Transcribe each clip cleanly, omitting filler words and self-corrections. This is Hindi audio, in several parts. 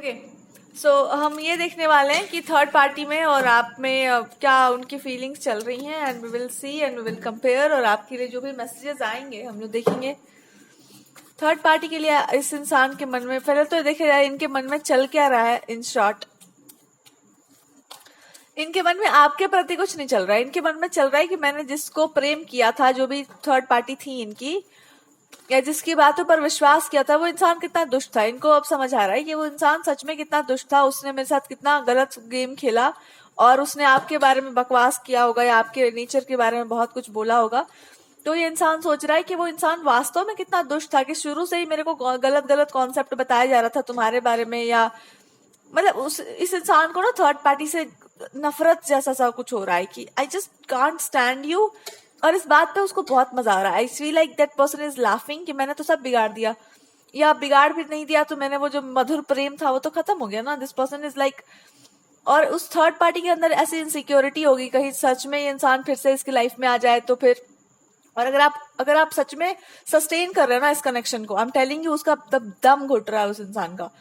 ओके। सो हम ये देखने वाले हैं कि थर्ड पार्टी में और आप में क्या उनकी फीलिंग्स चल रही हैं, and we will see and we will compare, और आपके लिए जो भी मैसेजेस आएंगे हम लोग देखेंगे थर्ड पार्टी के लिए इस इंसान के मन में। पहले तो देखा जाए इनके मन में चल क्या रहा है। इन शॉर्ट, इनके मन में आपके प्रति कुछ नहीं चल रहा है। इनके मन में चल रहा है कि मैंने जिसको प्रेम किया था, जो भी थर्ड पार्टी थी इनकी, या जिसकी बातों पर विश्वास किया था, वो इंसान कितना दुष्ट था। इनको अब समझ आ रहा है कि वो इंसान सच में कितना दुष्ट था। उसने मेरे साथ कितना गलत गेम खेला, और उसने आपके बारे में बकवास किया होगा या आपके नेचर के बारे में बहुत कुछ बोला होगा। तो ये इंसान सोच रहा है कि वो इंसान वास्तव में कितना दुष्ट था, कि शुरू से ही मेरे को गलत गलत कॉन्सेप्ट बताया जा रहा था तुम्हारे बारे में, या मतलब इस इंसान को ना थर्ड पार्टी से नफरत जैसा सा कुछ हो रहा है कि I just can't stand you. और इस बात पे उसको बहुत मजा आ रहा है। I feel like that person is laughing कि मैंने तो सब बिगाड़ दिया, या बिगाड़ भी नहीं दिया तो मैंने वो जो मधुर प्रेम था वो तो खत्म हो गया ना। दिस पर्सन इज लाइक, और उस थर्ड पार्टी के अंदर ऐसी इनसिक्योरिटी होगी कहीं सच में ये इंसान फिर से इसकी लाइफ में आ जाए तो फिर। और अगर आप सच में सस्टेन कर रहे हो ना इस कनेक्शन को, आई एम टेलिंग यू, उसका दम घुट रहा है उस इंसान का।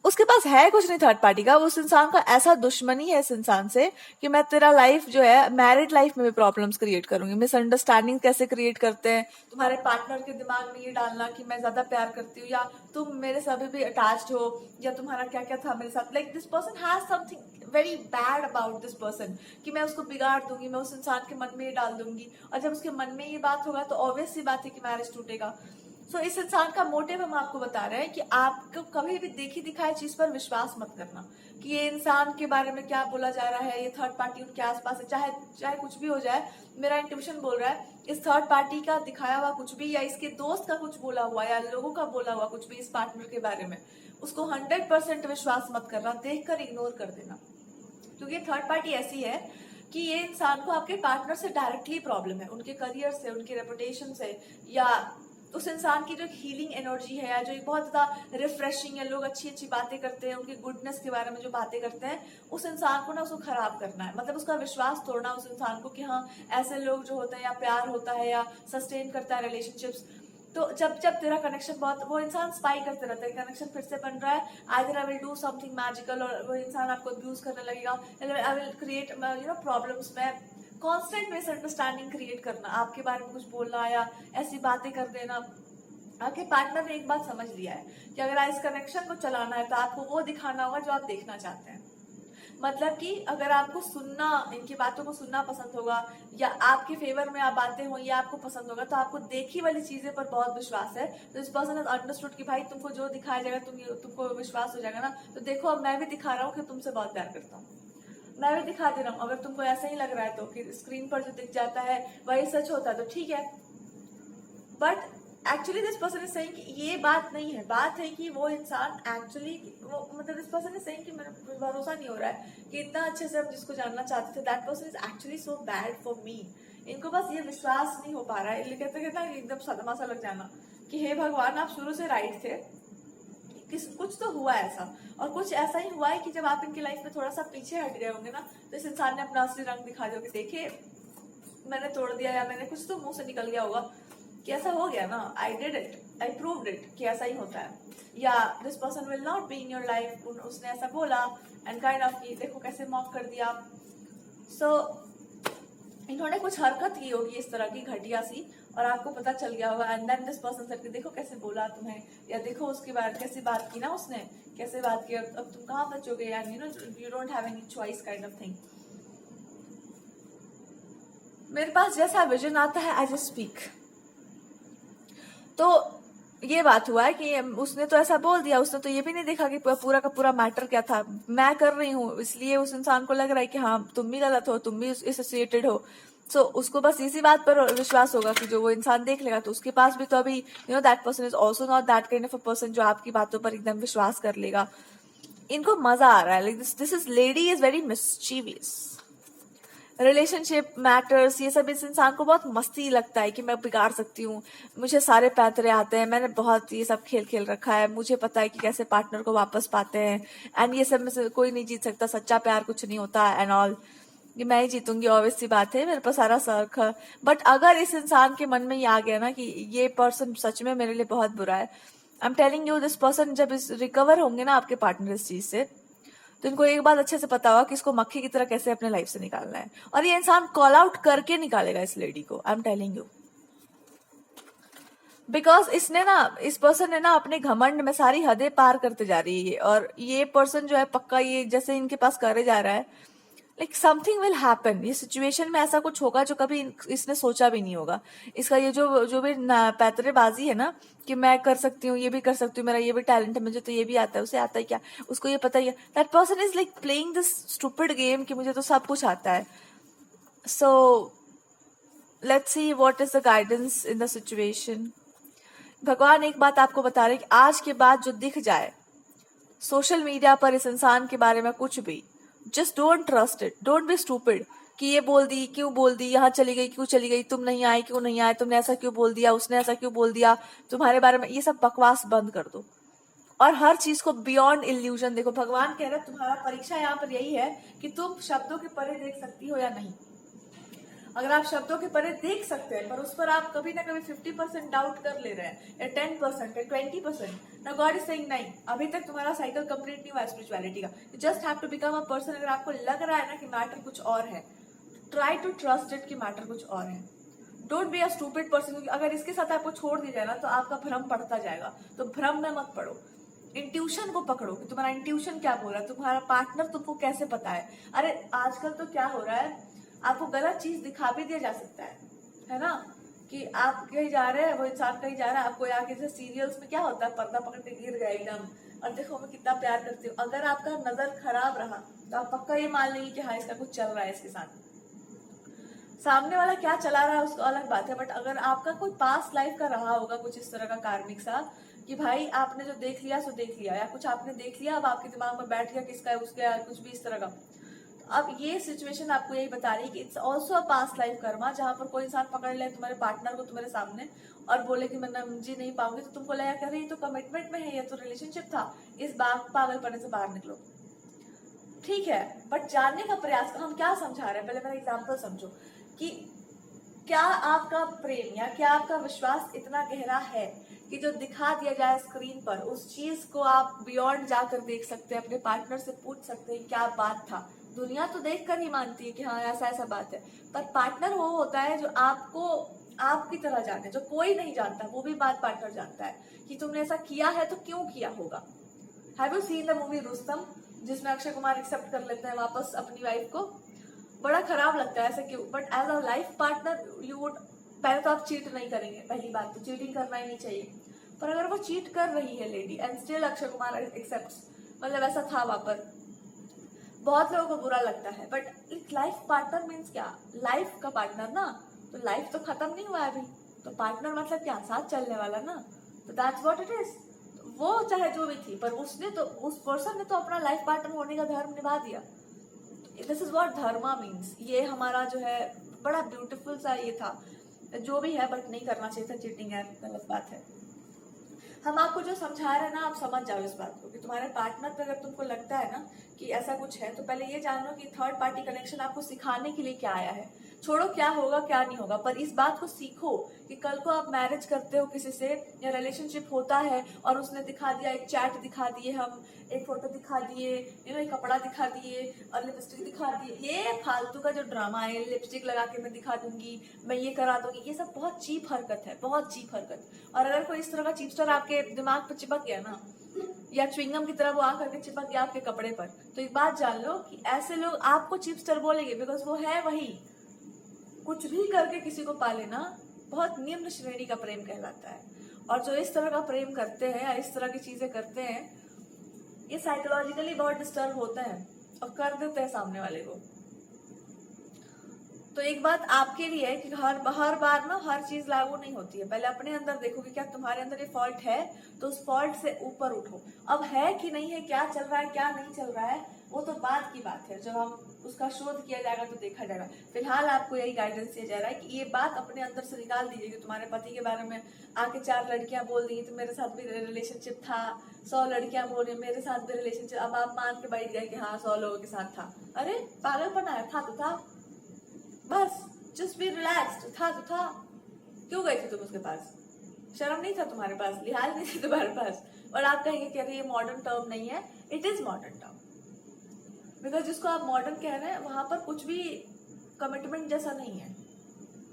उसके पास है कुछ नहीं थर्ड पार्टी का। उस इंसान का ऐसा दुश्मनी है इस इंसान से कि मैं तेरा लाइफ जो है, मैरिड लाइफ में भी प्रॉब्लम्स क्रिएट करूंगी। मिसअंडरस्टैंडिंग कैसे क्रिएट करते हैं तुम्हारे पार्टनर के दिमाग में, ये डालना कि मैं ज्यादा प्यार करती हूँ, या तुम मेरे से अभी भी अटैच्ड हो, या तुम्हारा क्या क्या था मेरे साथ। Like this person has something very bad about this person, कि मैं उसको बिगाड़ दूंगी, मैं उस इंसान के मन में ये डाल दूंगी, और जब उसके मन में ये बात होगा तो ऑब्वियस सी बात है कि मैरिज टूटेगा। सो इस इंसान का मोटिव हम आपको बता रहे हैं कि आपको कभी भी देखी दिखाई चीज पर विश्वास मत करना, कि ये इंसान के बारे में क्या बोला जा रहा है, ये थर्ड पार्टी उनके आसपास है, चाहे चाहे कुछ भी हो जाए। मेरा इंट्यूशन बोल रहा है इस थर्ड पार्टी का दिखाया हुआ कुछ भी, या इसके दोस्त का कुछ बोला हुआ, या लोगों का बोला हुआ कुछ भी इस पार्टनर के बारे में, उसको 100% विश्वास मत करना, देखकर इग्नोर कर देना। क्योंकि थर्ड पार्टी ऐसी है कि ये इंसान को आपके पार्टनर से डायरेक्टली प्रॉब्लम है, उनके करियर से, उनके रेपुटेशन से, या उस इंसान की जो हीलिंग एनर्जी है, या जो बहुत ज्यादा रिफ्रेशिंग है, लोग अच्छी अच्छी बातें करते हैं, उनके गुडनेस के बारे में जो बातें करते हैं, उस इंसान को ना उसको खराब करना है। मतलब उसका विश्वास तोड़ना उस इंसान को कि हाँ ऐसे लोग जो होते हैं, या प्यार होता है, या सस्टेन करता है रिलेशनशिप्स। तो जब जब तेरा कनेक्शन बहुत, वो इंसान स्पाई करते रहता है, कनेक्शन फिर से बन रहा है, either I will do something magical, और वो इंसान आपको अब्यूज करने लगेगा, आई विल क्रिएट प्रॉब्लम्स में कांस्टेंट मिसअंडरस्टैंडिंग क्रिएट करना, आपके बारे में कुछ बोलना या ऐसी बातें कर देना। आपके पार्टनर ने एक बात समझ लिया है कि अगर इस कनेक्शन को चलाना है तो आपको वो दिखाना होगा जो आप देखना चाहते हैं। मतलब कि अगर आपको सुनना, इनकी बातों को सुनना पसंद होगा, या आपके फेवर में आप बातें हो, या आपको पसंद होगा, तो आपको देखी वाली चीजें पर बहुत विश्वास है। तो इस पर्सन हैज अंडरस्टूड कि भाई तुमको जो दिखाया जाएगा तुमको विश्वास हो जाएगा ना, तो देखो अब मैं भी दिखा रहा हूँ कि तुमसे बहुत प्यार करता हूँ, मैं भी दिखा दे रहा हूँ। अगर तुमको ऐसा ही लग रहा है तो कि स्क्रीन पर जो दिख जाता है वही सच होता है तो ठीक है। But actually this person is saying कि ये बात नहीं है, बात है कि वो इंसान एक्चुअली, वो मतलब दिस पर्सन इज सेइंग कि मेरा भरोसा नहीं हो रहा है कि इतना अच्छे से हम जिसको जानना चाहते थे, that person is actually so bad for me. इनको बस ये विश्वास नहीं हो पा रहा है। कहते कहता एकदम सदमा सा लग जाना कि हे भगवान आप शुरू से राइट थे, कुछ तो हुआ ऐसा, और कुछ ऐसा ही हुआ है कि जब आप इनकी लाइफ में थोड़ा सा पीछे हट गए होंगे ना, तो इस इंसान ने अपना असली रंग दिखा दिया कि देखिए मैंने तोड़ दिया, या मैंने कुछ तो मुंह से निकल गया होगा कि ऐसा हो गया ना, I did it, I proved it कि ऐसा ही होता है, या this person will not be in your life, उसने ऐसा बोला एंड काइंड ऑफ की देखो कैसे मॉक कर दिया। सो इन्होंने कुछ हरकत की होगी इस तरह की घटिया सी, और आपको पता चल गया होगा, and then this person said कि देखो कैसे बोला तुम्हें, या देखो उसके बाद कैसे बात की ना उसने, कैसे बात की, अब तुम कहाँ बचोगे, and you don't have any choice kind of thing. मेरे पास जैसा विजन आता है आई जस्ट स्पीक। तो ये बात हुआ है कि उसने तो ऐसा बोल दिया, उसने तो ये भी नहीं देखा कि पूरा का पूरा मैटर क्या था। मैं कर रही हूँ इसलिए उस इंसान को लग रहा है कि हाँ तुम भी गलत हो, तुम भी एसोसिएटेड हो। सो उसको बस इसी बात पर विश्वास होगा कि जो वो इंसान देख लेगा, तो उसके पास भी तो अभी that person is also not that kind of a person जो आपकी बातों पर एकदम विश्वास कर लेगा। इनको मजा आ रहा है, like this is lady is very mischievous. Relationship matters, ये सब इस इंसान को बहुत मस्ती लगता है कि मैं बिगाड़ सकती हूँ, मुझे सारे पैतरे आते हैं, मैंने बहुत ये सब खेल खेल रखा है, मुझे पता है कि कैसे पार्टनर को वापस पाते हैं, एंड ये सब में से कोई नहीं जीत सकता, सच्चा प्यार कुछ नहीं होता एंड ऑल, कि मैं ही जीतूंगी, ऑब्वियस सी बात है, मेरे पास सारा सर्ख है। बट अगर इस इंसान के मन में ये आ गया ना कि ये पर्सन सच में मेरे लिए बहुत बुरा है, I am telling you, this person जब इस रिकवर होंगे ना आपके पार्टनर इस चीज से, तो इनको एक बात अच्छे से पता होगा कि इसको मक्खी की तरह कैसे अपने लाइफ से निकालना है, और ये इंसान कॉल आउट करके निकालेगा इस लेडी को, I am telling you. Because इसने ना, इस पर्सन ने ना अपने घमंड में सारी हदें पार करते जा रही है, और ये पर्सन जो है पक्का, ये जैसे इनके पास करे जा रहा है, लाइक समथिंग विल हैपन, ये सिचुएशन में ऐसा कुछ होगा जो कभी इसने सोचा भी नहीं होगा। इसका ये जो भी पैतरेबाजी है ना कि मैं कर सकती हूँ, ये भी कर सकती हूँ, मेरा ये भी टैलेंट है, मुझे तो ये भी आता है, उसे आता है क्या, उसको ये पता ही है, that person is like playing this stupid game कि मुझे तो सब कुछ आता है। So let's see what is the guidance in the situation. भगवान एक बात आपको बता रहे कि आज के बाद जो दिख जाए सोशल मीडिया पर इस इंसान के बारे में कुछ भी, just don't trust it, don't be stupid कि ये बोल दी, क्यों बोल दी, यहाँ चली गई, क्यों चली गई, तुम नहीं आए, क्यों नहीं आए, तुमने ऐसा क्यों बोल दिया, उसने ऐसा क्यों बोल दिया तुम्हारे बारे में, ये सब बकवास बंद कर दो और हर चीज को बियॉन्ड इल्यूजन देखो। भगवान कह रहे तुम्हारा परीक्षा यहाँ पर यही है कि तुम शब्दों के परे देख सकती हो या नहीं। अगर आप शब्दों के परे देख सकते हैं पर उस पर आप कभी ना कभी 50% डाउट कर ले रहे हैं, या 10% या 20%, ना गॉड इज सेइंग नहीं, अभी तक तुम्हारा साइकिल कंप्लीट नहीं हुआ स्पिरिचुअलिटी का। You just have to become a person. अगर आपको लग रहा है ना कि मैटर कुछ और है, ट्राई टू ट्रस्ट इट कि मैटर कुछ और है। Don't be a stupid person, क्योंकि अगर इसके साथ आपको छोड़ दिया जाए ना तो आपका भ्रम पड़ता जाएगा, तो भ्रम में मत पड़ो। इंट्यूशन को पकड़ो कि तुम्हारा इंट्यूशन क्या बोल रहा है, तुम्हारा पार्टनर तुमको कैसे पता है। अरे आजकल तो क्या हो रहा है, आपको गलत चीज दिखा भी दिया जा सकता है ना, कि आप कहीं जा रहे हैं, वो इंसान कहीं जा रहा है, आपको आगे से सीरियल्स में क्या होता है, पर्दा पकड़ के गिर गया एकदम, और देखो मैं कितना प्यार करती हूँ। अगर आपका नजर खराब रहा तो आप पक्का ये मान लेंगे कि हाँ इसका कुछ चल रहा है इसके साथ। सामने वाला क्या चला रहा है उसको अलग बात है, बट अगर आपका कोई पास्ट लाइफ का रहा होगा कुछ इस तरह का कार्मिक सा कि भाई आपने जो देख लिया सो देख लिया, या कुछ आपने देख लिया अब आपके दिमाग में बैठ गया किसका है उसका, कुछ भी इस तरह का, अब ये सिचुएशन आपको यही बता रही है कि it's also a past life Karma, जहां पर कोई इंसान पकड़ ले तुम्हारे पार्टनर को तुम्हारे सामने और बोले कि मैं जी नहीं पाऊंगी, तो तुमको लगा कर रही तो कमिटमेंट में है, ये तो रिलेशनशिप था, इस पागलपने से बाहर निकलो। ठीक है, बट जानने का प्रयास हम क्या समझा रहे हैं, पहले मेरा एग्जाम्पल समझो कि क्या आपका प्रेम या क्या आपका विश्वास इतना गहरा है कि जो दिखा दिया जाए स्क्रीन पर उस चीज को आप बियॉन्ड जाकर देख सकते हैं, अपने पार्टनर से पूछ सकते हैं क्या बात था। दुनिया तो देखकर ही मानती है कि हाँ ऐसा ऐसा बात है, पर पार्टनर वो होता है जो आपको आपकी तरह जाने, जो कोई नहीं जानता, वो भी बात पार्टनर जानता है कि तुमने ऐसा किया है तो क्यों किया होगा। Have you seen the movie Rustam, जिसमें अक्षय कुमार एक्सेप्ट कर लेते हैं वापस अपनी वाइफ को, बड़ा खराब लगता है ऐसा क्यों, but as a life partner you would, पहले तो आप चीट नहीं करेंगे, पहली बात तो चीटिंग करना ही नहीं चाहिए, पर अगर वो चीट कर रही है lady and still Akshay Kumar accepts, मतलब ऐसा था वहां पर, बहुत लोगों को बुरा लगता है, बट लाइफ पार्टनर मीन्स क्या, लाइफ का पार्टनर ना, तो लाइफ तो खत्म नहीं हुआ अभी, तो पार्टनर मतलब क्या, साथ चलने वाला ना, तो दैट्स व्हाट इट इज। वो चाहे जो भी थी, पर उसने तो, उस पर्सन ने तो अपना लाइफ पार्टनर होने का धर्म निभा दिया। This is what Dharma means. ये हमारा जो है बड़ा ब्यूटीफुल सा ये था, जो भी है, बट नहीं करना चाहिए था, चीटिंग है, गलत बात है। हम आपको जो समझा रहे हैं ना, आप समझ जाओ इस बात को कि तुम्हारे पार्टनर पे अगर तुमको लगता है ना कि ऐसा कुछ है, तो पहले ये जान लो कि थर्ड पार्टी कनेक्शन आपको सिखाने के लिए क्या आया है। छोड़ो क्या होगा क्या नहीं होगा, पर इस बात को सीखो कि कल को आप मैरिज करते हो किसी से, या रिलेशनशिप होता है और उसने दिखा दिया, एक चैट दिखा दिए, हम एक फोटो दिखा दिए, एक कपड़ा दिखा दिए और लिपस्टिक दिखा दिए, ये फालतू का जो ड्रामा है, लिपस्टिक लगा के मैं दिखा दूंगी, मैं ये करा दूंगी, ये सब बहुत चीप हरकत है, बहुत चीप हरकत। और अगर कोई इस तरह का चीपस्टर आपके दिमाग पर चिपक गया ना, या च्युइंगम की तरह वो आकर के चिपक गया आपके कपड़े पर, तो एक बात जान लो कि ऐसे लोग आपको चीपस्टर बोलेंगे, बिकॉज वो है वही, कुछ भी करके किसी को पा लेना बहुत निम्न श्रेणी का प्रेम कहलाता है। और जो इस तरह का प्रेम करते हैं या इस तरह की चीजें करते हैं, ये साइकोलॉजिकली बहुत डिस्टर्ब होते हैं और कर देते हैं सामने वाले को। तो एक बात आपके लिए है कि हर बार ना हर चीज लागू नहीं होती है। पहले अपने अंदर देखो कि क्या तुम्हारे अंदर ये फॉल्ट है, तो उस फॉल्ट से ऊपर उठो। अब है कि नहीं है, क्या चल रहा है क्या नहीं चल रहा है, वो तो बाद की बात है, जब हम उसका शोध किया जाएगा तो देखा जाएगा। फिलहाल आपको यही गाइडेंस दिया जा रहा है कि ये बात अपने अंदर से निकाल दीजिए कि तुम्हारे पति के बारे में आके 4 लड़कियां बोल दी तो मेरे साथ भी रिलेशनशिप था, 100 लड़कियां बोल रही मेरे साथ भी रिलेशनशिप, अब आप मान के बैठ गए कि हाँ 100 लोगों के साथ था। अरे पागलपना है, था तो था, बस जस्ट बी रिलैक्स्ड, था तो था, क्यों गए थे तुम उसके पास? शर्म नहीं था तुम्हारे पास, लिहाज नहीं थी तुम्हारे पास, और आप कहेंगे कि अरे ये मॉडर्न टर्म नहीं है। It is modern term, because जिसको आप मॉडर्न कह रहे हैं वहां पर कुछ भी कमिटमेंट जैसा नहीं है।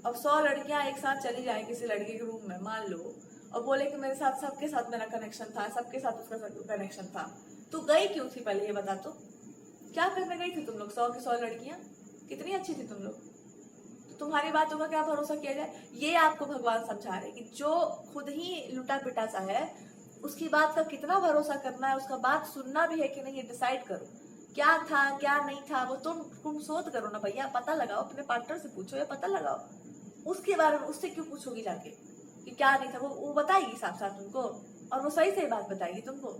अब 100 लड़कियां एक साथ चली जाए किसी लड़के के रूम में मान लो, और बोले कि मेरे साथ सबके साथ मेरा कनेक्शन था, सबके साथ उसका कनेक्शन था, तो गई क्यों थी पहले ये बता। तो क्या करने गई थी तुम लोग? 100 की 100 लड़कियां, कितनी अच्छी थी तुम लोग, तो तुम्हारी बातों का क्या भरोसा किया जाए। ये आपको भगवान समझा रहे कि जो खुद ही लुटा पिटा सा है उसकी बात का कितना भरोसा करना है, उसका बात सुनना भी है कि नहीं, ये डिसाइड करो। क्या था क्या नहीं था वो तुम शोध करो ना भैया, पता लगाओ, अपने पार्टनर से पूछो या पता लगाओ, उसके बारे में उससे क्यों पूछोगी जाके कि क्या नहीं था। वो बताएगी साफ साफ तुमको, और वो सही सही बात बताएगी तुमको।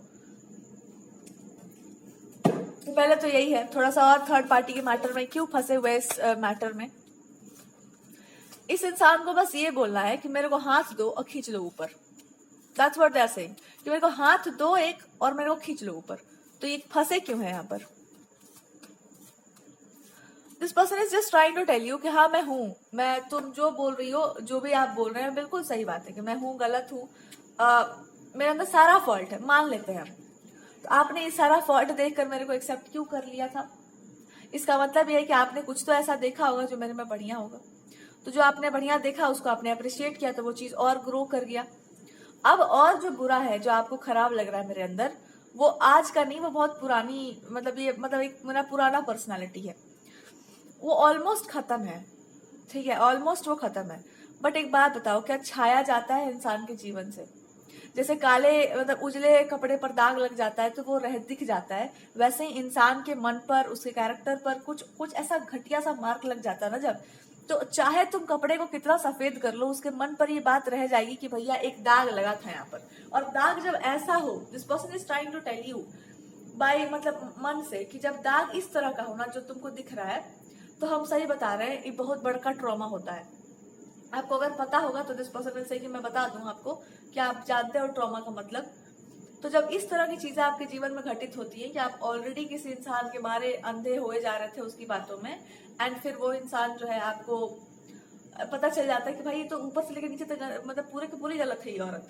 तो पहले तो यही है, थोड़ा सा और थर्ड पार्टी के मैटर में क्यों फंसे हुए इस मैटर में। इस इंसान को बस ये बोलना है कि मेरे को हाथ दो और खींच लो ऊपर। That's what they are saying, कि मेरे को हाथ दो एक और मेरे को खींच लो ऊपर। तो ये फंसे क्यों है यहाँ पर? This person is just trying to tell you कि हाँ मैं हूं, मैं तुम जो बोल रही हो, जो भी आप बोल रहे हैं बिल्कुल सही बात है कि मैं हूं, गलत हूं, मेरे अंदर सारा फॉल्ट है, मान लेते हैं हम। तो आपने ये सारा फॉल्ट देखकर मेरे को एक्सेप्ट क्यों कर लिया था? इसका मतलब ये है कि आपने कुछ तो ऐसा देखा होगा जो मेरे में बढ़िया होगा। तो जो आपने बढ़िया देखा उसको आपने अप्रिशिएट किया, तो वो चीज और ग्रो कर गया। अब और जो बुरा है, जो आपको खराब लग रहा है मेरे अंदर, वो आज का नहीं, वो बहुत पुरानी, मतलब ये मतलब एक मेरा पुराना पर्सनालिटी है, वो ऑलमोस्ट खत्म है। ठीक है, ऑलमोस्ट वो खत्म है। बट एक बात बताओ, क्या छाया जाता है इंसान के जीवन से? जैसे काले मतलब उजले कपड़े पर दाग लग जाता है तो वो रह दिख जाता है, वैसे ही इंसान के मन पर, उसके कैरेक्टर पर कुछ कुछ ऐसा घटिया सा मार्क लग जाता है ना जब, तो चाहे तुम कपड़े को कितना सफेद कर लो, उसके मन पर ये बात रह जाएगी कि भैया एक दाग लगा था यहाँ पर। और दाग जब ऐसा हो, this person is trying to tell you by मतलब मन से, कि जब दाग इस तरह का होना जो तुमको दिख रहा है, तो हम सही बता रहे हैं, ये बहुत बड़का ट्रॉमा होता है। आपको अगर पता होगा तो दिस पर्सन विल से कि मैं बता दूं आपको कि आप जानते हो ट्रॉमा का मतलब। तो जब इस तरह की चीजें आपके जीवन में घटित होती है कि आप ऑलरेडी किसी इंसान के मारे अंधे हुए जा रहे थे उसकी बातों में, एंड फिर वो इंसान जो है आपको पता चल जाता है कि भाई ये तो ऊपर से लेकर नीचे तक मतलब पूरे की पूरी गलत है ये औरत,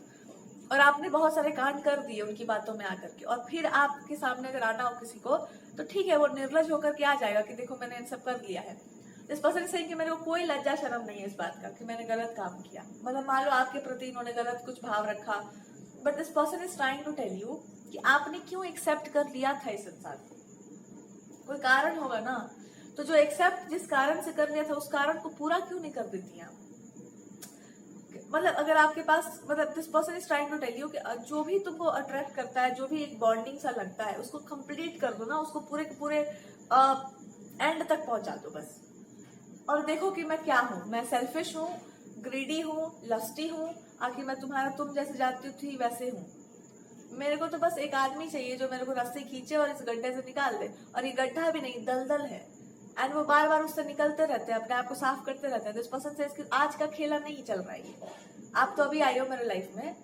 और आपने बहुत सारे कांड कर दिए उनकी बातों में आकर के, और फिर आपके सामने अगर आना हो किसी को तो ठीक है, वो निर्लज होकर के आ जाएगा कि देखो मैंने इन सब कर लिया है। इस पर्सन सही कि मेरे को कोई लज्जा शर्म नहीं है इस बात का कि मैंने गलत काम किया, मतलब मान लो आपके प्रति इन्होंने गलत कुछ भाव रखा, but this person is trying to tell you कि आपने क्यों एक्सेप्ट कर लिया था इस इंसान को, कोई कारण होगा ना। तो जो एक्सेप्ट जिस कारण से कर लिया था उस कारण को पूरा क्यों नहीं कर देती आप? मतलब अगर आपके पास मतलब this person is trying to tell you कि जो भी तुमको अट्रैक्ट करता है, जो भी एक बॉन्डिंग सा लगता है, उसको कंप्लीट कर दो ना, उसको पूरे के पूरे एंड तक पहुंचा दो बस, और देखो कि मैं क्या हूं। मैं सेल्फिश हूँ, ग्रीडी हूँ, लस्टी हूँ, आखिर मैं तुम्हारा तुम जैसे जाती थी वैसे हूँ। मेरे को तो बस एक आदमी चाहिए जो मेरे को रस्सी खींचे और इस गड्ढे से निकाल दे, और ये गड्ढा भी नहीं दलदल है, एंड वो बार बार उससे निकलते रहते हैं, अपने आप को साफ करते रहते हैं। तो इस पसंद से इसके आज का खेला नहीं चल रहा है, आप तो अभी आई हो मेरे लाइफ में,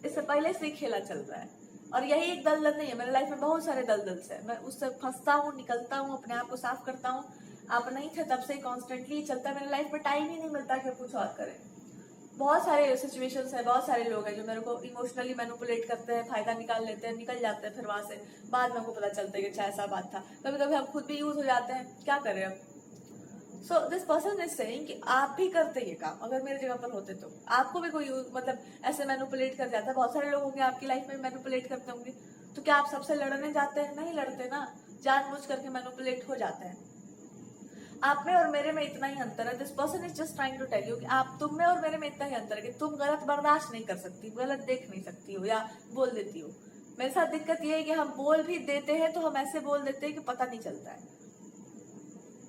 इससे पहले से ही खेला चल रहा है, और यही एक दलदल नहीं है, मेरे लाइफ में बहुत सारे दलदल है, मैं उससे फंसता हूँ, निकलता हूँ, अपने आप को साफ करता हूँ। आप नहीं थे तब से कॉन्स्टेंटली चलता है मेरे लाइफ में, टाइम ही नहीं मिलता कि कुछ और करें। बहुत सारे सिचुएशंस है, बहुत सारे लोग हैं जो मेरे को इमोशनली मैनिपुलेट करते हैं, फायदा निकाल लेते हैं, निकल जाते हैं, फिर वहां से बाद में हमको पता चलता है कि अच्छा ऐसा बात था। कभी कभी हम खुद भी यूज हो जाते हैं, क्या करें अब। So this person is saying कि आप भी करते ये काम, अगर मेरी जगह पर होते तो आपको भी कोई मतलब ऐसे मैनिपुलेट कर जाता है। बहुत सारे लोग होंगे आपकी लाइफ में मैनिपुलेट करते होंगे, तो क्या आप सबसे लड़ने जाते हैं? नहीं लड़ते ना, जानबूझ करके मैनिपुलेट हो जाते हैं। आप में और मेरे में इतना ही अंतर है। This person is just trying to tell you कि आप तुम में और मेरे में इतना ही अंतर है कि तुम गलत बर्दाश्त नहीं कर सकती, गलत देख नहीं सकती हो या बोल देती हो। मेरे साथ दिक्कत ये है कि हम बोल भी देते हैं तो हम ऐसे बोल देते हैं कि पता नहीं चलता है,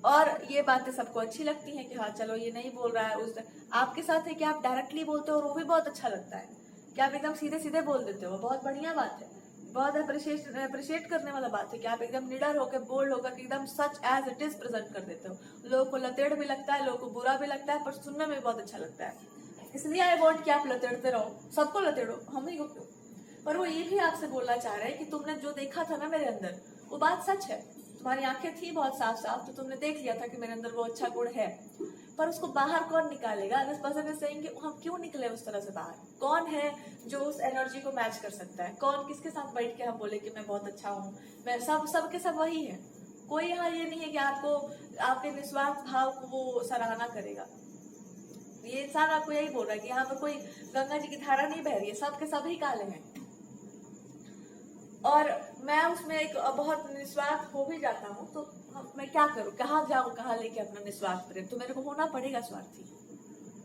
और ये बातें सबको अच्छी लगती हैं कि हाँ चलो ये नहीं बोल रहा है। उस आपके साथ है कि आप डायरेक्टली बोलते हो और वो भी बहुत अच्छा लगता है कि आप एकदम सीधे सीधे बोल देते हो, बहुत बढ़िया बात है, बहुत अप्रिशिएट करने वाला बात है कि आप एकदम निडर होकर बोल्ड होकर एकदम सच एज इट इज प्रेजेंट कर देते हो। लोगों को लतेड़ भी लगता है, लोगों को बुरा भी लगता है, पर सुनने में भी बहुत अच्छा लगता है। इसलिए आई वॉन्ट कि आप लतेड़ते रहो, सबको लतेड़ो, हम ही को क्यों। पर वो ये भी आपसे बोलना चाह रहे हैं कि तुमने जो देखा था ना मेरे अंदर, वो बात सच है। तुम्हारी आंखें थी बहुत साफ साफ, तो तुमने देख लिया था कि मेरे अंदर वो अच्छा गुण है, पर उसको बाहर कौन निकालेगा? दिस पर्सन इज सेइंग कि हम क्यों निकले उस तरह से बाहर? कौन है जो उस एनर्जी को मैच कर सकता है? कौन किसके साथ बैठ के हम बोले कि मैं बहुत अच्छा हूँ, मैं सबके सब वही है। कोई यहाँ ये नहीं है कि आपको आपके निस्वार्थ भाव को वो सराहना करेगा। ये इंसान आपको यही बोल रहा है कि यहाँ पर कोई गंगा जी की धारा नहीं बह रही है, सबके सभी काले हैं। और मैं उसमें एक बहुत निस्वार्थ हो भी जाता हूँ, तो मैं क्या करूँ, कहाँ जाऊँ, कहाँ लेके अपना निस्वार्थ प्रेम? तो मेरे को होना पड़ेगा स्वार्थी,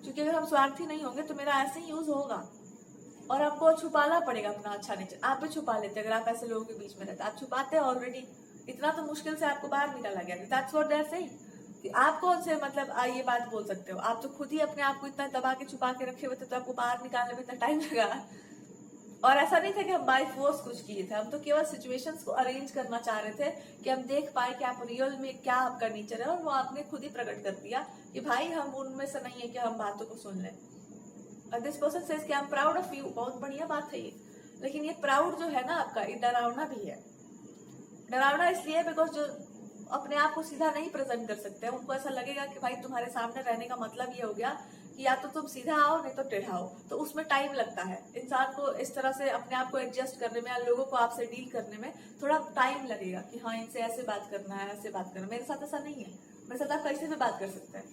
क्योंकि अगर हम स्वार्थी नहीं होंगे तो मेरा ऐसे ही यूज होगा। और आपको छुपाना पड़ेगा अपना अच्छा नेचर। आप भी छुपा लेते अगर आप ऐसे लोगों के बीच में रहते, आप छुपाते हैं ऑलरेडी, इतना तो मुश्किल से आपको बाहर निकाला गया। That's what they are saying कि आप कौन से मतलब ये बात बोल सकते हो? आप तो खुद ही अपने आप को इतना दबा के छुपा के रखे हुए थे, तो आपको बाहर निकालने में इतना टाइम लगा। और ऐसा नहीं था कि हम बाय फोर्स कुछ किए थे, हम तो केवल सिचुएशंस को अरेंज करना चाह रहे थे कि हम देख पाए कि आप रियल में क्या आपका नेचर है। और वो आपने खुद ही प्रकट कर दिया कि भाई हम उनमें से नहीं है कि हम बातों को सुन लें। और दिस पर्सन सेज कि I am proud of you. बहुत बढ़िया बात है ये, लेकिन ये प्राउड जो है ना आपका, ये डरावना भी है। डरावना इसलिए बिकॉज जो अपने आप को सीधा नहीं प्रेजेंट कर सकते, उनको ऐसा लगेगा कि भाई तुम्हारे सामने रहने का मतलब ये हो गया कि या तो तुम सीधा आओ नहीं तो टेढ़ा आओ। तो उसमें टाइम लगता है इंसान को इस तरह से अपने आप को एडजस्ट करने में, या लोगों को आपसे डील करने में थोड़ा टाइम लगेगा कि हाँ इनसे ऐसे बात करना है, ऐसे बात करना है। मेरे साथ ऐसा नहीं है, मेरे साथ आप कैसे भी बात कर सकते हैं।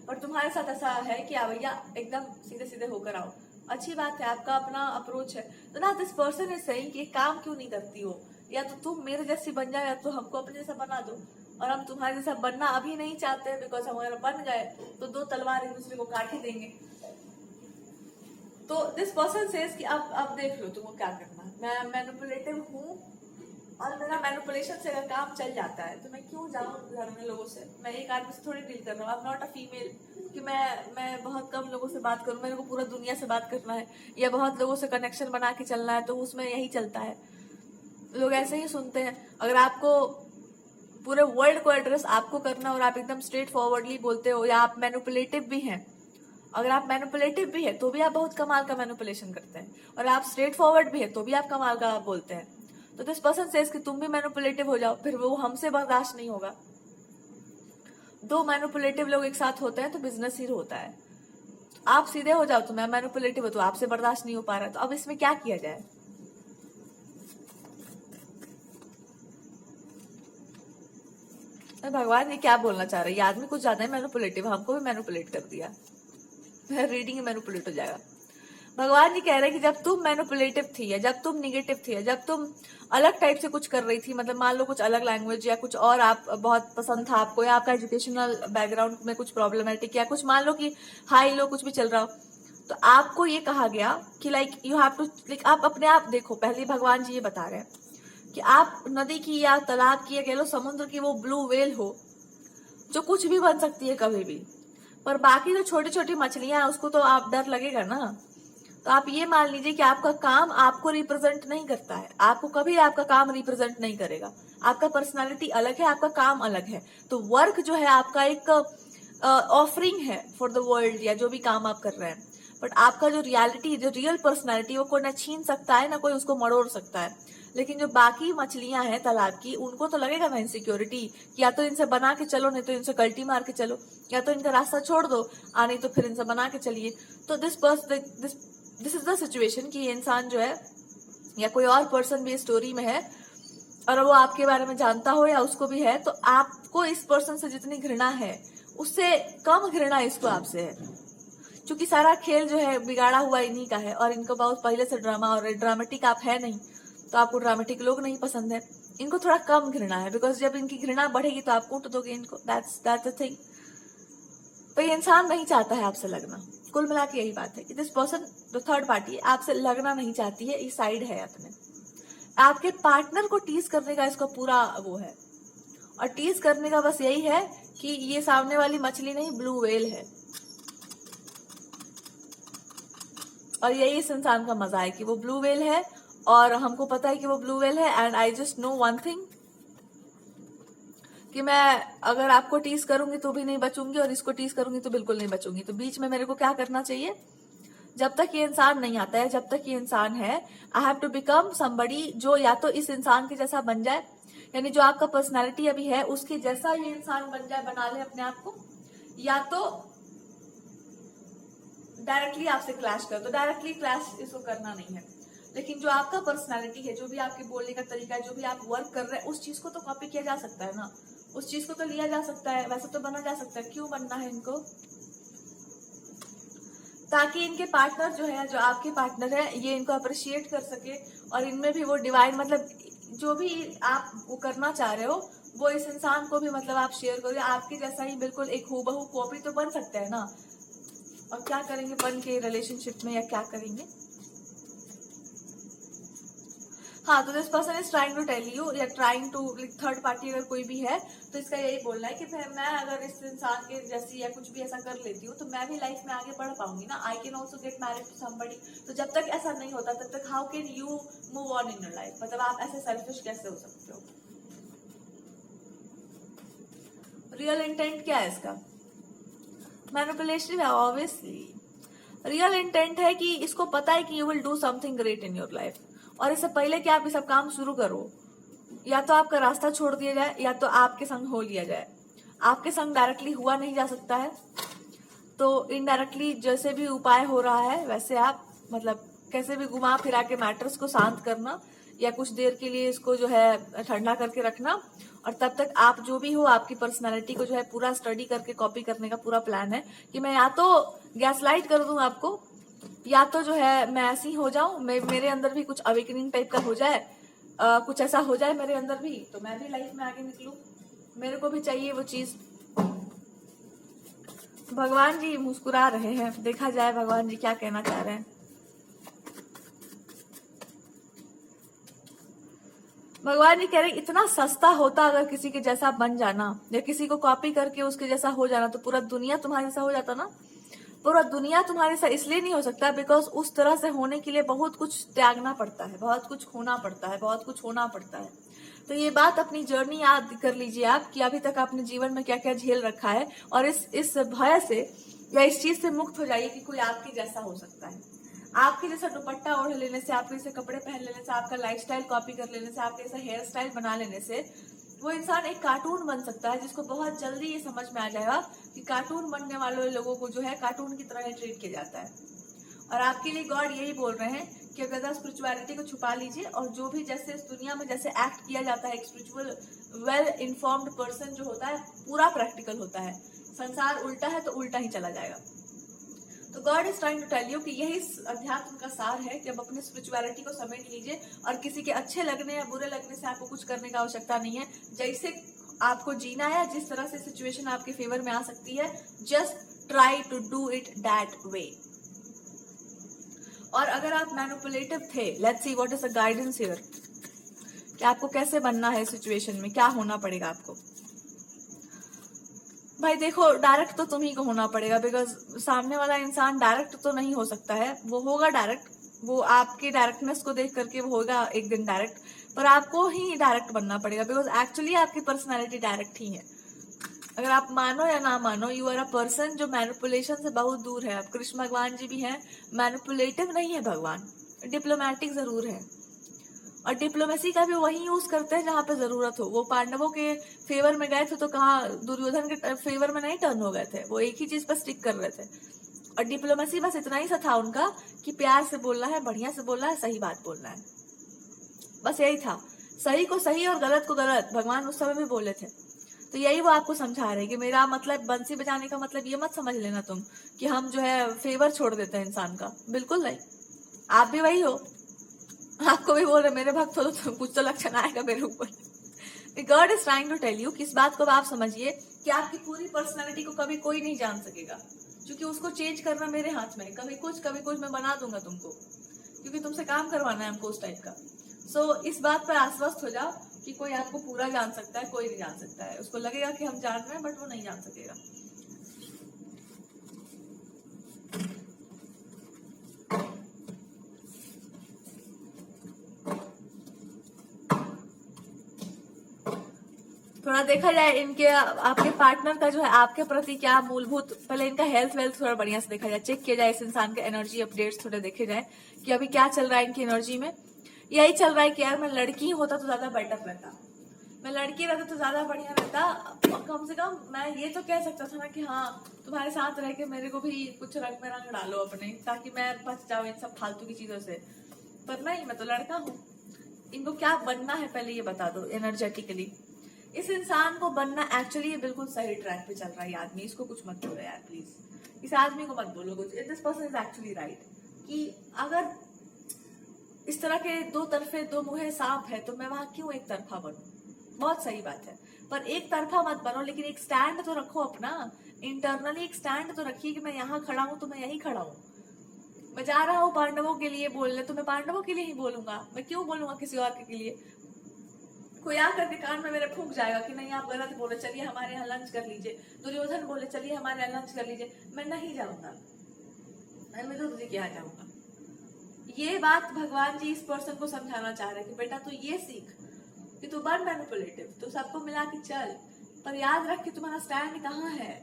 और तुम्हारे साथ ऐसा है कि भैया एकदम सीधे सीधे होकर आओ। अच्छी बात है, आपका अपना अप्रोच है। तो ना दिस पर्सन इज सेइंग कि काम क्यों नहीं करती हो, या तो तुम मेरे जैसी बन जाओ या तो हमको अपने जैसा बना दो। और हम तुम्हारे जैसा बनना अभी नहीं चाहते हैं, बिकॉज हम अगर बन गए तो दो तलवार एक दूसरे को काट ही देंगे। तो दिस पर्सन सेज कि अब देख लो तुमको क्या करना। मैं मैनिपुलेटिव हूँ और मेरा मैनिपुलेशन से अगर काम चल जाता है तो मैं क्यों जाऊँ लड़ने लोगों से? मैं एक आदमी से थोड़ी डील कर रहा हूँ। I am not a female कि मैं बहुत कम लोगों से बात करूँ, मेरे को पूरा दुनिया से बात करना है या बहुत लोगों से कनेक्शन बना के चलना है, तो उसमें यही चलता है। लोग ऐसे ही सुनते हैं। अगर आपको पूरे वर्ल्ड को एड्रेस आपको करना और आप एकदम स्ट्रेट फॉरवर्डली बोलते हो, या आप मैनिपुलेटिव भी हैं, अगर आप मैनिपुलेटिव भी है तो भी आप बहुत कमाल का मैनिपुलेशन करते हैं, और आप स्ट्रेट फॉरवर्ड भी है तो भी आप कमाल का बोलते हैं। तो दिस पर्सन सेज कि तुम भी मैनिपुलेटिव हो जाओ, फिर वो हमसे बर्दाश्त नहीं होगा। दो मैनिपुलेटिव लोग एक साथ होते हैं तो बिजनेस ही होता है। आप सीधे हो जाओ तो मैं मैनिपुलेटिव हो, तो आपसे बर्दाश्त नहीं हो पा रहा, तो अब इसमें क्या किया जाए? भगवान ये क्या बोलना चाह रहे हैं? ये आदमी कुछ ज्यादा ही मैनिपुलेटिव, हमको भी मैनिपुलेट कर दिया। रीडिंग मैनिपुलेट हो जाएगा। भगवान जी कह रहे हैं कि जब तुम मैनिपुलेटिव थी, या जब तुम निगेटिव थी, या जब तुम अलग टाइप से कुछ कर रही थी, मतलब मान लो कुछ अलग लैंग्वेज या कुछ और आप बहुत पसंद था आपको, या आपका एजुकेशनल बैकग्राउंड में कुछ प्रॉब्लमेटिक, या कुछ मान लो कि हाई लो कुछ भी चल रहा हो, तो आपको ये कहा गया कि like you have to, like आप अपने आप देखो। पहले भगवान जी ये बता रहे हैं कि आप नदी की या तालाब की या कह लो समुद्र की वो ब्लू वेल हो जो कुछ भी बन सकती है कभी भी, पर बाकी जो छोटी छोटी मछलियां हैं उसको तो आप डर लगेगा ना। तो आप ये मान लीजिए कि आपका काम आपको रिप्रेजेंट नहीं करता है, आपको कभी आपका काम रिप्रेजेंट नहीं करेगा। आपका पर्सनालिटी अलग है, आपका काम अलग है। तो वर्क जो है आपका एक ऑफरिंग है फॉर द वर्ल्ड, या जो भी काम आप कर रहे हैं। बट आपका जो रियलिटी, जो रियल पर्सनालिटी, वो कोई ना छीन सकता है ना कोई उसको मरोड़ सकता है। लेकिन जो बाकी मछलियां हैं तालाब की, उनको तो लगेगा ना इनसिक्योरिटी कि या तो इनसे बना के चलो, नहीं तो इनसे कल्टी मार के चलो, या तो इनका रास्ता छोड़ दो, नहीं तो फिर इनसे बना के चलिए। तो दिस इज द सिचुएशन कि ये इंसान जो है या कोई और पर्सन भी स्टोरी में है और वो आपके बारे में जानता हो या उसको भी है, तो आपको इस पर्सन से जितनी घृणा है उससे कम घृणा इसको आपसे है, क्योंकि सारा खेल जो है बिगाड़ा हुआ इन्हीं का है। और इनको बहुत पहले से ड्रामा, और ड्रामेटिक आप है नहीं तो आपको ड्रामेटिक लोग नहीं पसंद है। इनको थोड़ा कम घृणा है, बिकॉज जब इनकी घृणा बढ़ेगी तो आप कूट दोगे इनको। That's the thing. तो ये इंसान नहीं चाहता है आपसे लगना। कुल मिला के यही बात है कि दिस पर्सन, जो थर्ड पार्टी है, आपसे लगना नहीं चाहती है, इस साइड है अपने। आपके पार्टनर को टीज करने का इसका पूरा वो है, और टीज करने का बस यही है कि ये सामने वाली मछली नहीं ब्लू व्हेल है। और यही इस इंसान का मजा है कि वो ब्लू व्हेल है, और हमको पता है कि वो ब्लू व्हेल है। And I just know one thing कि मैं अगर आपको टीज करूंगी तो भी नहीं बचूंगी, और इसको टीज करूंगी तो बिल्कुल नहीं बचूंगी। तो बीच में मेरे को क्या करना चाहिए? जब तक ये इंसान नहीं आता है, जब तक ये इंसान है, I have to become somebody जो या तो इस इंसान के जैसा बन जाए, यानी जो आपका पर्सनालिटी अभी है उसके जैसा ये इंसान बन जाए, बना ले अपने आप को, या तो डायरेक्टली आपसे क्लैश कर, तो डायरेक्टली क्लैश इसको करना नहीं है। लेकिन जो आपका पर्सनालिटी है, जो भी आपके बोलने का तरीका है, जो भी आप वर्क कर रहे हैं, उस चीज को तो कॉपी किया जा सकता है ना, उस चीज को तो लिया जा सकता है, वैसे तो बना जा सकता है। क्यों बनना है इनको? ताकि इनके पार्टनर जो है, जो आपके पार्टनर है, ये इनको अप्रिशिएट कर सके और इनमें भी वो डिवाइन, मतलब जो भी आप वो करना चाह रहे हो वो इस इंसान को भी मतलब आप शेयर करो। आपके जैसा ही बिल्कुल एक हूबहू कॉपी तो बन सकता है ना। और क्या करेंगे बन के रिलेशनशिप में, या क्या करेंगे? हाँ, तो this person is trying to tell you, या ट्राइंग टू, थर्ड पार्टी अगर कोई भी है तो इसका यही बोलना है कि फिर मैं अगर इस इंसान के जैसी या कुछ भी ऐसा कर लेती हूँ तो मैं भी लाइफ में आगे बढ़ पाऊंगी ना। I can also get married to somebody. तो जब तक ऐसा नहीं होता तब तक how can you move on in your life? मतलब आप ऐसे सेल्फिश कैसे हो सकते हो? रियल इंटेंट क्या है इसका? मैनिपुलेशन है ऑब्वियसली। रियल इंटेंट है कि इसको पता है कि you will do something great in your life, और इससे पहले कि आप ये सब काम शुरू करो, या तो आपका रास्ता छोड़ दिया जाए या तो आपके संग हो लिया जाए। आपके संग डायरेक्टली हुआ नहीं जा सकता है, तो इनडायरेक्टली जैसे भी उपाय हो रहा है वैसे आप मतलब कैसे भी घुमा फिरा के मैटर्स को शांत करना, या कुछ देर के लिए इसको जो है ठंडा करके रखना, और तब तक आप जो भी हो आपकी पर्सनालिटी को जो है पूरा स्टडी करके कॉपी करने का पूरा प्लान है कि मैं या तो गैसलाइट कर दूं आपको, या तो जो है मैं ऐसी हो जाऊं, मेरे अंदर भी कुछ अवेकनिंग टाइप का हो जाए, कुछ ऐसा हो जाए मेरे अंदर भी, तो मैं भी लाइफ में आगे निकलूं। मेरे को भी चाहिए वो चीज। भगवान जी मुस्कुरा रहे हैं, देखा जाए भगवान जी क्या कहना चाह रहे हैं। भगवान जी कह रहे इतना सस्ता होता अगर किसी के जैसा बन जाना, या किसी को कॉपी करके उसके जैसा हो जाना, तो पूरा दुनिया तुम्हारे जैसा हो जाता ना। पूरा दुनिया तुम्हारे साथ इसलिए नहीं हो सकता बिकॉज उस तरह से होने के लिए बहुत कुछ त्यागना पड़ता है, बहुत कुछ खोना पड़ता है, बहुत कुछ होना पड़ता है। तो ये बात अपनी जर्नी याद कर लीजिए आप कि अभी तक आपने जीवन में क्या क्या झेल रखा है, और इस भय से या इस चीज से मुक्त हो जाइए कि कोई आपके जैसा हो सकता है। आपके जैसा दुपट्टा ओढ़ लेने से, आपके जैसे कपड़े पहन लेने से, आपका लाइफस्टाइल कॉपी कर लेने से, आपके जैसा हेयर स्टाइल बना लेने से वो इंसान एक कार्टून बन सकता है, जिसको बहुत जल्दी ये समझ में आ जाएगा कि कार्टून बनने वाले लोगों को जो है कार्टून की तरह ही ट्रीट किया जाता है। और आपके लिए गॉड यही बोल रहे हैं कि अगर स्पिरिचुअलिटी को छुपा लीजिए, और जो भी जैसे इस दुनिया में जैसे एक्ट किया जाता है एक स्पिरिचुअल वेल इन्फॉर्म्ड पर्सन जो होता है, पूरा प्रैक्टिकल होता है। संसार उल्टा है तो उल्टा ही चला जाएगा। तो God is trying to tell you कि यही अध्यात्म का सार है कि अब अपनी स्पिरिचुअलिटी को समेट लीजिए, और किसी के अच्छे लगने या बुरे लगने से आपको कुछ करने की आवश्यकता नहीं है। जैसे आपको जीना है, जिस तरह से सिचुएशन आपके फेवर में आ सकती है, just try to do it that way. और अगर आप मैनिपुलेटिव थे, let's see what is the guidance here, कि आपको कैसे बनना है सिचुएशन में, क्या होना पड़ेगा आपको। भाई देखो, डायरेक्ट तो तुम्ही को होना पड़ेगा, बिकॉज सामने वाला इंसान डायरेक्ट तो नहीं हो सकता है। वो होगा डायरेक्ट, वो आपके डायरेक्टनेस को देख करके वो होगा एक दिन डायरेक्ट, पर आपको ही डायरेक्ट बनना पड़ेगा, बिकॉज एक्चुअली आपकी पर्सनैलिटी डायरेक्ट ही है। अगर आप मानो या ना मानो, यू आर अ पर्सन जो मैनिपुलेशन से बहुत दूर है। अब कृष्ण भगवान जी भी हैं, मैनिपुलेटिव नहीं है भगवान, डिप्लोमेटिक जरूर है, और डिप्लोमेसी का भी वही यूज करते हैं जहां पे जरूरत हो। वो पांडवों के फेवर में गए थे तो कहाँ दुर्योधन के फेवर में नहीं टर्न हो गए थे, वो एक ही चीज पर स्टिक कर रहे थे। और डिप्लोमेसी बस इतना ही सा था उनका कि प्यार से बोलना है, बढ़िया से बोलना है, सही बात बोलना है, बस यही था। सही को सही और गलत को गलत भगवान उस समय भी बोले थे। तो यही वो आपको समझा रहे कि मेरा मतलब बंसी बजाने का मतलब ये मत समझ लेना तुम कि हम जो है फेवर छोड़ देते हैं इंसान का, बिल्कुल नहीं। आप भी वही हो, आपको भी बोल रहे मेरे भक्त हो तो कुछ तो लक्षण आएगा मेरे ऊपर। God is trying to tell you कि इस बात को आप समझिए कि आपकी पूरी पर्सनालिटी को कभी कोई नहीं जान सकेगा, क्योंकि उसको चेंज करना मेरे हाथ में है। कभी कुछ मैं बना दूंगा तुमको, क्योंकि तुमसे काम करवाना है हमको उस टाइप का। सो इस बात पर आश्वस्त हो जाओ कि कोई आपको पूरा जान सकता है, कोई नहीं जान सकता है। उसको लगेगा कि हम जान रहे हैं, बट वो नहीं जान सकेगा। थोड़ा देखा जाए इनके आपके पार्टनर का जो है आपके प्रति क्या मूलभूत, पहले इनका हेल्थ वेल्थ थोड़ा बढ़िया से देखा जाए, चेक किया जाए इस इंसान के एनर्जी अपडेट्स थोड़े देखे जाए कि अभी क्या चल रहा है इनकी एनर्जी में। यही चल रहा है कि यार मैं लड़की होता तो ज्यादा बेटर रहता, मैं लड़की रहता तो ज्यादा बढ़िया रहता, और कम से कम मैं ये तो कह सकता था ना कि हाँ तुम्हारे साथ रह के मेरे को भी कुछ रंग में रंग डालो अपने, ताकि मैं बच जाऊँ इन सब फालतू की चीजों से। पर नहीं, मैं तो लड़का हूँ। इनको क्या बनना है पहले ये बता दो एनर्जेटिकली। इस इंसान को बनना एक्चुअली ये बिल्कुल सही ट्रैक पे चल रहा है ये आदमी, इसको कुछ मत बोलो यार प्लीज। इस आदमी को मत बोलो कुछ। This person is actually right कि अगर इस तरह के दो तरफे दो मुहे सांप है तो मैं वहां क्यों एक तरफा बनूं। बहुत सही बात है, पर एक तरफा मत बनो, लेकिन एक स्टैंड तो रखो अपना। इंटरनली एक स्टैंड तो रखिए कि मैं यहाँ खड़ा हूं तो मैं यही खड़ा हूँ। मैं जा रहा हूँ पांडवों के लिए बोलने, तो मैं पांडवों के लिए ही बोलूंगा, मैं क्यों बोलूंगा किसी और के लिए। कोई आकर के कान में मेरे फूंक जाएगा कि नहीं आप गलत बोले, चलिए हमारे यहाँ लंच कर लीजिए। दुर्योधन बोले चलिए हमारे यहाँ लंच कर लीजिए, मैं नहीं जाऊंगा, मैं विदुर जी के यहाँ जाऊंगा। ये बात भगवान जी इस पर्सन को समझाना चाह रहे हैं कि बेटा तू ये सीख कि तू बन मैनिपुलेटिव, तू सबको मिला के चल, पर याद रख कि तुम्हारा स्टैंड कहाँ है,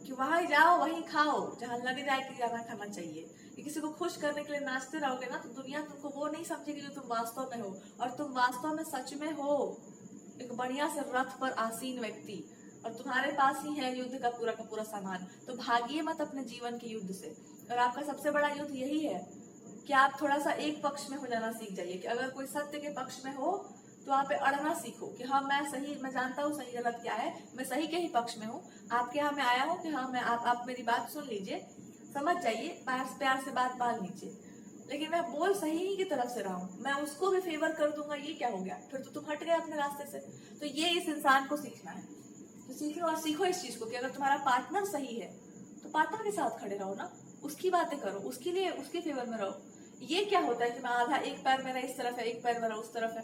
कि वहां जाओ वहीं खाओ जहां लगे जाए कि ज्यादा खाना चाहिए। कि किसी को खुश करने के लिए नाचते रहोगे ना तो दुनिया तुमको वो नहीं समझेगी जो तुम वास्तव में हो, और तुम वास्तव में सच में हो एक बढ़िया से रथ पर आसीन व्यक्ति, और तुम्हारे पास ही है युद्ध का पूरा सामान। तो भागिए मत अपने जीवन के युद्ध से। और आपका सबसे बड़ा युद्ध यही है कि आप थोड़ा सा एक पक्ष में हो जाना सीख जाइए, कि अगर कोई सत्य के पक्ष में हो तो आप पे अड़ना सीखो कि हाँ मैं सही, मैं जानता हूँ सही गलत क्या है, मैं सही के ही पक्ष में हूँ। आपके यहाँ मैं आया हूँ कि हाँ मैं आप मेरी बात सुन लीजिए, समझ जाइए, प्यार से बात मान लीजिए, लेकिन मैं बोल सही ही की तरफ से रहा हूँ, मैं उसको भी फेवर कर दूंगा, ये क्या हो गया, फिर तो तुम हट गए अपने रास्ते से। तो ये इस इंसान को सीखना है। तो सीखो और सीखो इस चीज को कि अगर तुम्हारा पार्टनर सही है तो पार्टनर के साथ खड़े रहो ना, उसकी बातें करो, उसके लिए उसके फेवर में रहो। ये क्या होता है कि मैं आधा एक पैर मेरा इस तरफ है एक पैर मेरा उस तरफ है,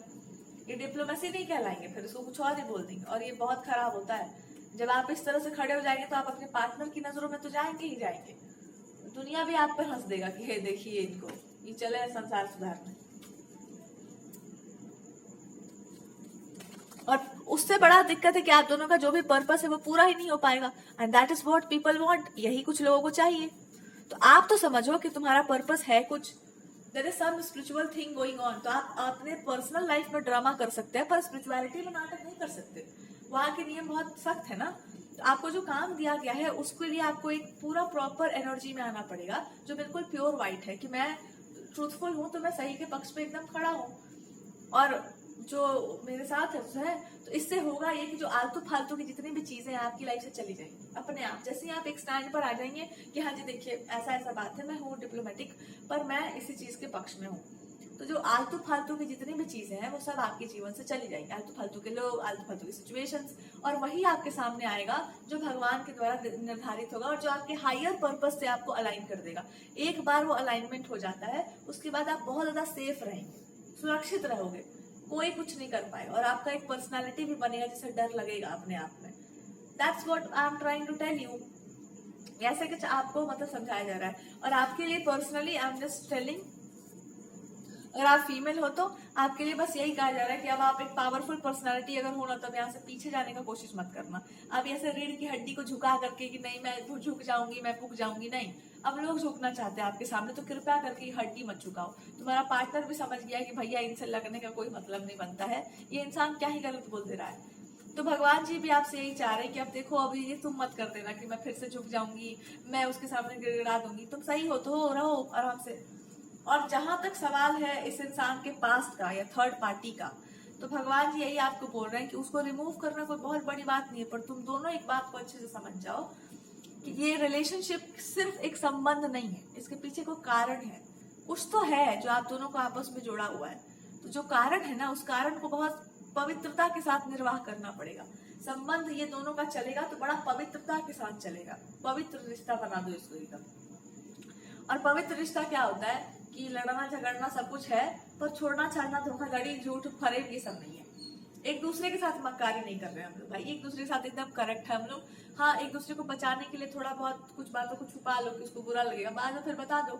ये डिप्लोमेसी नहीं कहलाएंगे, फिर उसको कुछ और ही बोल देंगे, और ये बहुत खराब होता है। जब आप इस तरह से खड़े हो जाएंगे तो आप अपने पार्टनर की नजरों में तो जाएंगे ही जाएंगे, दुनिया भी आप पर हंस देगा कि हे देखिए इनको, ये चले संसार सुधारने। और उससे बड़ा दिक्कत है कि आप दोनों का जो भी पर्पस है वो पूरा ही नहीं हो पाएगा, and that is what people want, यही कुछ लोगों को चाहिए। तो आप तो समझो कि तुम्हारा पर्पस है कुछ, there is some spiritual thing going on. तो आप अपने पर्सनल लाइफ में ड्रामा कर सकते हैं, पर स्पिरिचुअलिटी में नाटक नहीं कर सकते, वहां के नियम बहुत सख्त है ना। तो आपको जो काम दिया गया है उसके लिए आपको एक पूरा प्रॉपर एनर्जी में आना पड़ेगा, जो बिल्कुल प्योर व्हाइट है कि मैं ट्रूथफुल हूँ तो मैं सही के पक्ष में एकदम खड़ा हूँ, और जो मेरे साथ है। तो इससे होगा ये कि जो आलतू फालतू की जितनी भी चीजें आपकी लाइफ से चली जाएंगी अपने आप। जैसे ही आप एक स्टैंड पर आ जाएंगे कि हाँ जी देखिए ऐसा ऐसा बात है, मैं हूँ डिप्लोमेटिक, पर मैं इसी चीज के पक्ष में हूँ, तो जो आलतू फालतू की जितनी भी चीजें हैं वो सब आपके जीवन से चली जाएंगी, आलतू फालतू के लोग, आलतू फालतू की सिचुएशंस, और वही आपके सामने आएगा जो भगवान के द्वारा निर्धारित होगा और जो आपके हायर पर्पस से आपको अलाइन कर देगा। एक बार वो अलाइनमेंट हो जाता है उसके बाद आप बहुत ज्यादा सेफ रहेंगे, सुरक्षित रहोगे, कोई कुछ नहीं कर पाएगा, और आपका एक पर्सनालिटी भी बनेगा जिससे डर लगेगा अपने आप में। That's what I am trying to tell you. ऐसे कुछ आपको मतलब समझाया जा रहा है, और आपके लिए personally I am just telling, अगर आप फीमेल हो तो आपके लिए बस यही कहा जा रहा है कि अब आप एक पावरफुल पर्सनालिटी अगर हो ना तो यहाँ से पीछे जाने का कोशिश मत करना। अब ऐसे रीढ़ की हड्डी को झुका करके कि नहीं मैं झुक जाऊंगी, मैं पुक जाऊंगी, नहीं। अब लोग झुकना चाहते हैं आपके सामने, तो कृपया करके हड्डी मत झुकाओ। तुम्हारा पार्टनर भी समझ गया कि भैया इनसे लगने का कोई मतलब नहीं बनता है, ये इंसान क्या ही गलत बोल दे रहा है। तो भगवान जी भी आपसे यही चाह रहे हैं कि अब देखो अभी ये तुम मत कर देना कि मैं फिर से झुक जाऊंगी, मैं उसके सामने गिड़गिड़ा दूंगी। तुम सही हो तो रहो आराम से। और जहां तक सवाल है इस इंसान के पास्ट का या थर्ड पार्टी का, तो भगवान जी यही आपको बोल रहे हैं कि उसको रिमूव करना कोई बहुत बड़ी बात नहीं है, पर तुम दोनों एक बात को अच्छे से समझ जाओ कि ये रिलेशनशिप सिर्फ एक संबंध नहीं है, इसके पीछे कोई कारण है, कुछ तो है जो आप दोनों को आपस में जोड़ा हुआ है। तो जो कारण है ना, उस कारण को बहुत पवित्रता के साथ निर्वाह करना पड़ेगा। संबंध ये दोनों का चलेगा तो बड़ा पवित्रता के साथ चलेगा, पवित्र रिश्ता बना दो इसको एकदम। और पवित्र रिश्ता क्या होता है कि लड़ना झगड़ना सब कुछ है, पर छोड़ना छाड़ना धोखाधड़ी झूठ फरेब ये सब नहीं है। एक दूसरे के साथ मक्कारी नहीं कर रहे हम लोग भाई, एक दूसरे के साथ एकदम करेक्ट है हम लोग। हाँ, एक दूसरे को बचाने के लिए थोड़ा बहुत कुछ बातों को छुपा लो कि उसको बुरा लगेगा, बाद में फिर बता दो।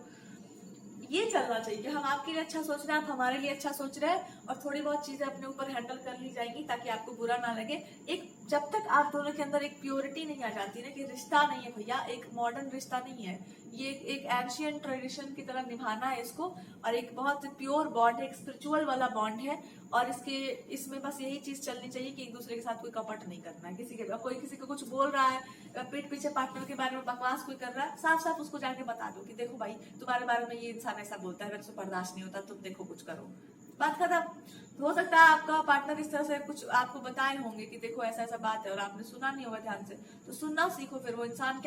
ये चलना चाहिए कि हम आपके लिए अच्छा सोच रहे हैं, आप हमारे लिए अच्छा सोच रहे हैं, और थोड़ी बहुत चीजें अपने ऊपर हैंडल कर ली जाएंगी ताकि आपको बुरा ना लगे। एक जब तक आप दोनों के अंदर एक प्योरिटी नहीं आ जाती ना कि रिश्ता नहीं है भैया, एक मॉडर्न रिश्ता नहीं है ये, एक एंशियंट ट्रेडिशन की तरह निभाना है इसको, और एक बहुत प्योर बॉन्ड है, एक स्पिरिचुअल वाला बॉन्ड है, और इसमें बस यही चीज चलनी चाहिए कि एक दूसरे के साथ कोई कपट नहीं करना है। कोई किसी को कुछ बोल रहा है पीठ पीछे पार्टनर के बारे में बकवास कोई कर रहा है, साफ साफ उसको जाके बता दो कि देखो भाई तुम्हारे बारे में ये इंसान ऐसा बोलता है, मेरे से बर्दाश्त नहीं होता, तुम देखो कुछ करो, बात खत्म। हो सकता है आपका पार्टनर इस तरह से कुछ आपको बताए होंगे कि देखो ऐसा ऐसा बात है और आपने सुना नहीं होगा ध्यान से, तो सुनना सीखो, फिर वो इंसान क्या